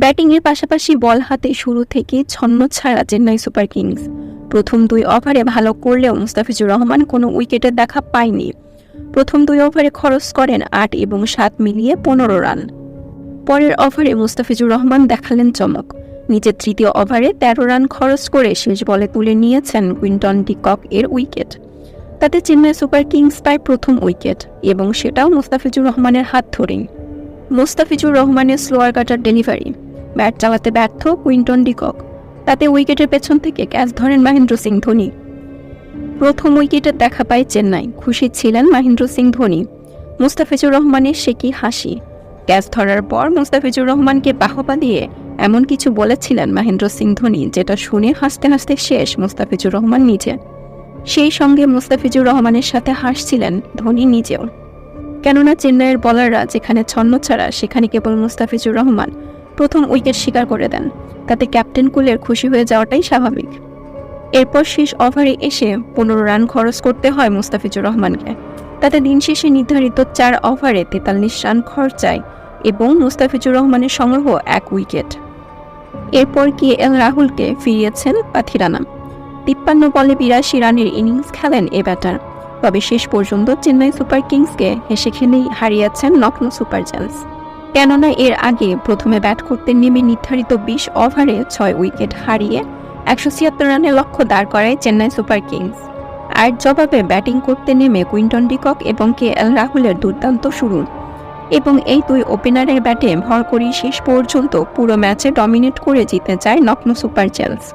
ব্যাটিংয়ের পাশাপাশি বল হাতে শুরু থেকে ছন্নছাড়া চেন্নাই সুপার কিংস। প্রথম 2 ওভারে ভালো করলেও মুস্তাফিজুর রহমান কোনো উইকেটের দেখা পায়নি। প্রথম 2 ওভারে খরচ করেন 8 এবং 7 মিলিয়ে 15 রান। পরের ওভারে মুস্তাফিজুর রহমান দেখালেন চমক। নিজের তৃতীয় ওভারে 13 রান খরচ করে শেষ বলে তুলে নিয়েছেন কুইন্টন ডি কক এর উইকেট। তাতে চেন্নাই সুপার কিংস পায় প্রথম উইকেট, এবং সেটাও মুস্তাফিজুর রহমানের হাত ধরেই। মুস্তাফিজুর রহমানের স্লোয়ার কাটার ডেলিভারি, ব্যাট চালাতে ব্যর্থ কুইন্টন ডি কক, তাতে উইকেটের পেছন থেকে ক্যাচ ধরেন মহেন্দ্র সিং ধোনি। প্রথম উইকেটের দেখা পায় চেন্নাই, খুশি ছিলেন মহেন্দ্র সিং ধোনি। মুস্তাফিজুর রহমানের সে কি হাসি! ক্যাচ ধরার পর মুস্তাফিজুর রহমানকে বাহবা দিয়ে এমন কিছু বলেছিলেন মহেন্দ্র সিং ধোনি, যেটা শুনে হাসতে হাসতে শেষ মুস্তাফিজুর রহমান নিজে। সেই সঙ্গে মুস্তাফিজুর রহমানের সাথে হাসছিলেন ধোনি নিজেও। কেননা চেন্নাইয়ের বলাররা যেখানে ছন্নছাড়া, সেখানে কেবল মুস্তাফিজুর রহমান প্রথম উইকেট শিকার করে দেন। তাতে ক্যাপ্টেন কুলের খুশি হয়ে যাওয়াটাই স্বাভাবিক। এরপর শেষ ওভারে এসে 15 রান খরচ করতে হয় মুস্তাফিজুর রহমানকে। তাতে দিন শেষে নির্ধারিত 4 ওভারে 43 রান খরচায় এবং মুস্তাফিজুর রহমানের সংগ্রহ 1 উইকেট। এরপর KL রাহুলকে ফিরিয়েছেন পাথিরানা। 53 বলে 82 রানের ইনিংস খেলেন এ ব্যাটার। তবে শেষ পর্যন্ত চেন্নাই সুপার কিংসকে হেসে খেলেই হারিয়েছেন লখনৌ সুপার জায়ান্টস। কেননা এর আগে প্রথমে ব্যাট করতে নেমে নির্ধারিত 20 ওভারে 6 উইকেট হারিয়ে 176 রানের লক্ষ্য দাঁড় করায় চেন্নাই সুপার কিংস। আর জবাবে ব্যাটিং করতে নেমে কুইন্টন ডি কক এবং KL রাহুলের দুর্দান্ত শুরু, এবং এই 2 ওপেনারের ব্যাটে ভর করেই শেষ পর্যন্ত পুরো ম্যাচে ডমিনেট করে জিতে যায় লখনৌ সুপার জায়ান্টস।